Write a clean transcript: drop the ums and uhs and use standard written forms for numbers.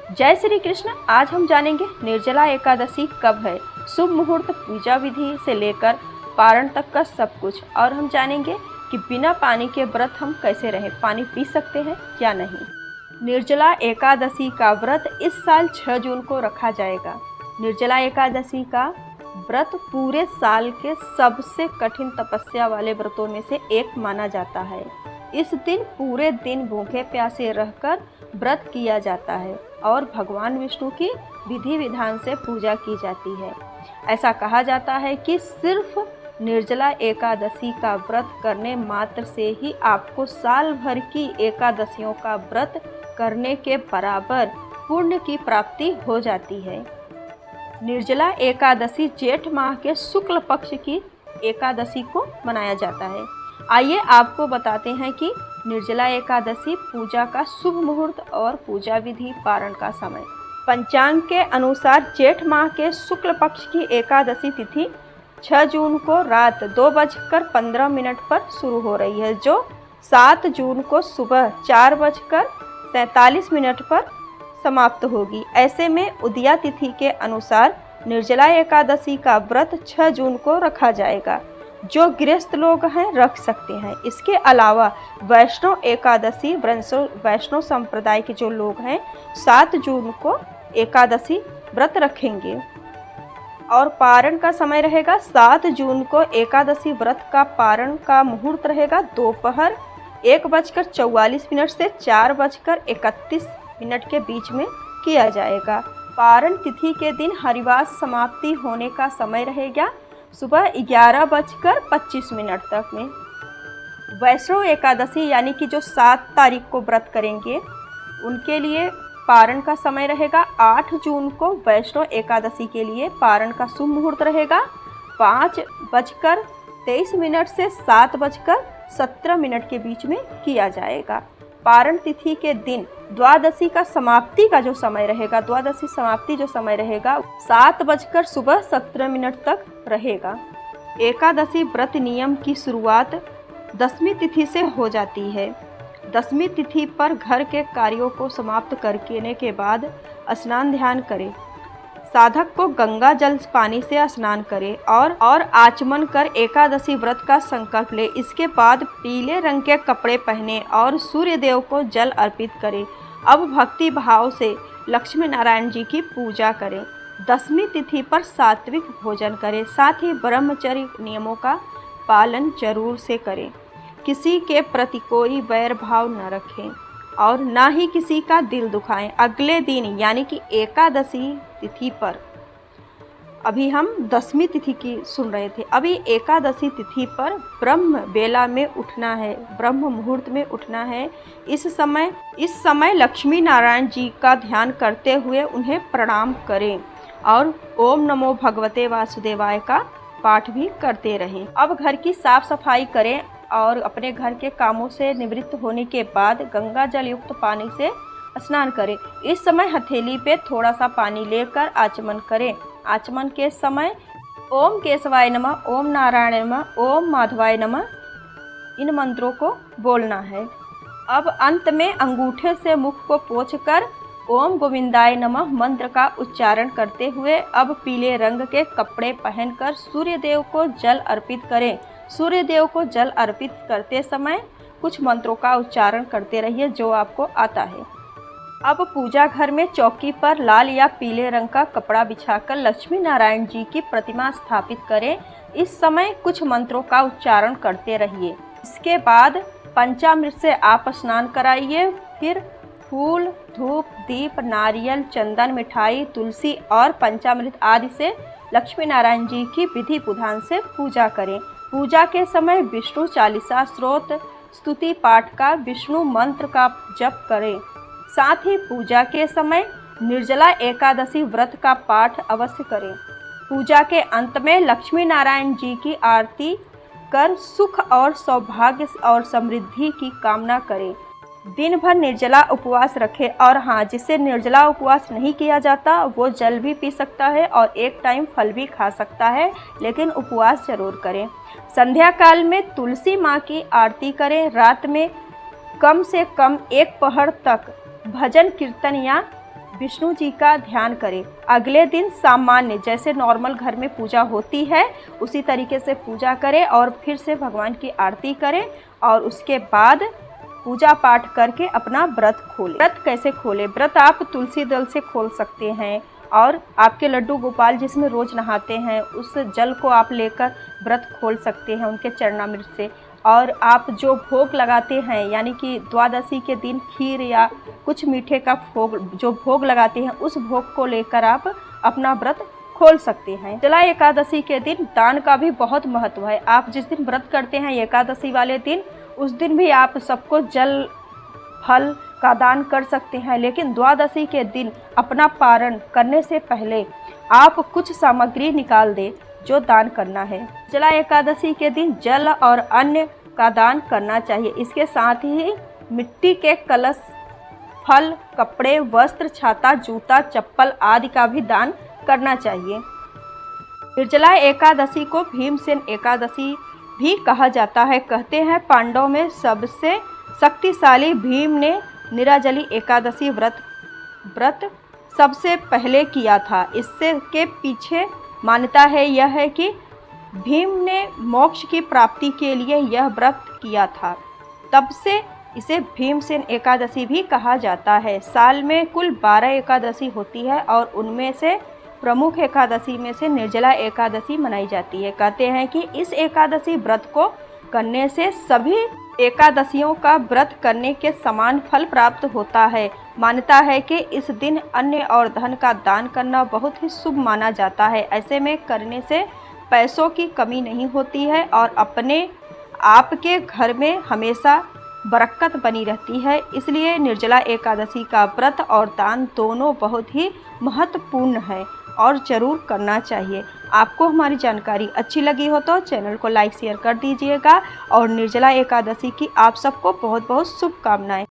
जय श्री कृष्ण। आज हम जानेंगे निर्जला एकादशी कब है, शुभ मुहूर्त, पूजा विधि से लेकर पारण तक का सब कुछ। और हम जानेंगे कि बिना पानी के व्रत हम कैसे रहें, पानी पी सकते हैं या नहीं। निर्जला एकादशी का व्रत इस साल 6 जून को रखा जाएगा। निर्जला एकादशी का व्रत पूरे साल के सबसे कठिन तपस्या वाले व्रतों में से एक माना जाता है। इस दिन पूरे दिन भूखे प्यासे रहकर व्रत किया जाता है और भगवान विष्णु की विधि विधान से पूजा की जाती है। ऐसा कहा जाता है कि सिर्फ निर्जला एकादशी का व्रत करने मात्र से ही आपको साल भर की एकादशियों का व्रत करने के बराबर पुण्य की प्राप्ति हो जाती है। निर्जला एकादशी जेठ माह के शुक्ल पक्ष की एकादशी को मनाया जाता है। आइए आपको बताते हैं कि निर्जला एकादशी पूजा का शुभ मुहूर्त और पूजा विधि, पारण का समय। पंचांग के अनुसार जेठ माह के शुक्ल पक्ष की एकादशी तिथि 6 जून को रात 2:15 पर शुरू हो रही है, जो 7 जून को सुबह 4:43 पर समाप्त होगी। ऐसे में उदया तिथि के अनुसार निर्जला एकादशी का व्रत 6 जून को रखा जाएगा। जो गृहस्थ लोग हैं रख सकते हैं। इसके अलावा वैष्णव एकादशी, वैष्णव संप्रदाय के जो लोग हैं 7 जून को एकादशी व्रत रखेंगे। और पारण का समय रहेगा 7 जून को एकादशी व्रत का पारण का मुहूर्त रहेगा दोपहर 1:44 से 4:31 के बीच में किया जाएगा। पारण तिथि के दिन हरिवास समाप्ति होने का समय रहेगा सुबह 11:25 तक में। वैष्णव एकादशी यानी कि जो 7 तारीख को व्रत करेंगे उनके लिए पारण का समय रहेगा 8 जून को। वैष्णव एकादशी के लिए पारण का शुभ मुहूर्त रहेगा 5:23 से 7:17 के बीच में किया जाएगा। पारण तिथि के दिन द्वादशी का समाप्ति का जो समय रहेगा, द्वादशी समाप्ति जो समय रहेगा 7:17 तक रहेगा। एकादशी व्रत नियम की शुरुआत 10वीं तिथि से हो जाती है। 10वीं तिथि पर घर के कार्यों को समाप्त करने के बाद स्नान ध्यान करें। साधक को गंगा जल पानी से स्नान करे और आचमन कर एकादशी व्रत का संकल्प ले। इसके बाद पीले रंग के कपड़े पहने और सूर्य देव को जल अर्पित करें। अब भक्ति भाव से लक्ष्मी नारायण जी की पूजा करें। 10वीं तिथि पर सात्विक भोजन करें। साथ ही ब्रह्मचर्य नियमों का पालन जरूर से करें। किसी के प्रति कोई वैर भाव न रखें और ना ही किसी का दिल दुखाएं। अगले दिन यानी कि एकादशी तिथि पर, अभी हम 10वीं तिथि की सुन रहे थे, अभी एकादशी तिथि पर ब्रह्म बेला में उठना है, ब्रह्म मुहूर्त में उठना है। इस समय लक्ष्मी नारायण जी का ध्यान करते हुए उन्हें प्रणाम करें और ओम नमो भगवते वासुदेवाय का पाठ भी करते रहें। अब घर की साफ सफाई करें और अपने घर के कामों से निवृत्त होने के बाद गंगा जल युक्त पानी से स्नान करें। इस समय हथेली पे थोड़ा सा पानी लेकर आचमन करें। आचमन के समय ओम केशवाय नमः, ओम नारायण नमः, ओम माधवाय नमः, इन मंत्रों को बोलना है। अब अंत में अंगूठे से मुख को पोंछकर ओम गोविंदाय नमः मंत्र का उच्चारण करते हुए अब पीले रंग के कपड़े पहनकर सूर्य देव को जल अर्पित करें। सूर्य देव को जल अर्पित करते समय कुछ मंत्रों का उच्चारण करते रहिए जो आपको आता है। अब पूजा घर में चौकी पर लाल या पीले रंग का कपड़ा बिछाकर लक्ष्मी नारायण जी की प्रतिमा स्थापित करें। इस समय कुछ मंत्रों का उच्चारण करते रहिए। इसके बाद पंचामृत से आप स्नान कराइए। फिर फूल, धूप, दीप, नारियल, चंदन, मिठाई, तुलसी और पंचामृत आदि से लक्ष्मी नारायण जी की विधि विधान से पूजा करें। पूजा के समय विष्णु चालीसा स्तोत्र, स्तुति पाठ का, विष्णु मंत्र का जप करें। साथ ही पूजा के समय निर्जला एकादशी व्रत का पाठ अवश्य करें। पूजा के अंत में लक्ष्मी नारायण जी की आरती कर सुख और सौभाग्य और समृद्धि की कामना करें। दिन भर निर्जला उपवास रखें। और हाँ, जिससे निर्जला उपवास नहीं किया जाता वो जल भी पी सकता है और एक टाइम फल भी खा सकता है, लेकिन उपवास जरूर करें। संध्या काल में तुलसी माँ की आरती करें। रात में कम से कम 1 पहर तक भजन कीर्तन या विष्णु जी का ध्यान करें। अगले दिन सामान्य जैसे नॉर्मल घर में पूजा होती है उसी तरीके से पूजा करें और फिर से भगवान की आरती करें और उसके बाद पूजा पाठ करके अपना व्रत खोलें। व्रत कैसे खोलें? व्रत आप तुलसी दल से खोल सकते हैं और आपके लड्डू गोपाल जिसमें रोज़ नहाते हैं उस जल को आप लेकर व्रत खोल सकते हैं उनके चरणामृत से। और आप जो भोग लगाते हैं यानी कि द्वादशी के दिन खीर या कुछ मीठे का भोग लगाते हैं उस भोग को लेकर आप अपना व्रत खोल सकते हैं। निर्जला एकादशी के दिन दान का भी बहुत महत्व है। आप जिस दिन व्रत करते हैं एकादशी वाले दिन उस दिन भी आप सबको जल फल का दान कर सकते हैं, लेकिन द्वादशी के दिन अपना पारण करने से पहले आप कुछ सामग्री निकाल दें जो दान करना है। निर्जला एकादशी के दिन जल और अन्न का दान करना चाहिए। इसके साथ ही मिट्टी के कलश, फल, कपड़े, वस्त्र, छाता, जूता, चप्पल आदि का भी दान करना चाहिए। निर्जला एकादशी को भीमसेन एकादशी भी कहा जाता है। कहते हैं पांडवों में सबसे शक्तिशाली भीम ने निर्जली एकादशी व्रत सबसे पहले किया था। इससे के पीछे मान्यता है यह है कि भीम ने मोक्ष की प्राप्ति के लिए यह व्रत किया था, तब से इसे भीमसेन एकादशी भी कहा जाता है। साल में कुल 12 एकादशी होती है और उनमें से प्रमुख एकादशी में से निर्जला एकादशी मनाई जाती है। कहते हैं कि इस एकादशी व्रत को करने से सभी एकादशियों का व्रत करने के समान फल प्राप्त होता है। मान्यता है कि इस दिन अन्न और धन का दान करना बहुत ही शुभ माना जाता है। ऐसे में करने से पैसों की कमी नहीं होती है और अपने आपके घर में हमेशा बरकत बनी रहती है। इसलिए निर्जला एकादशी का व्रत और दान दोनों बहुत ही महत्वपूर्ण है और ज़रूर करना चाहिए। आपको हमारी जानकारी अच्छी लगी हो तो चैनल को लाइक शेयर कर दीजिएगा और निर्जला एकादशी की आप सबको बहुत बहुत शुभकामनाएं।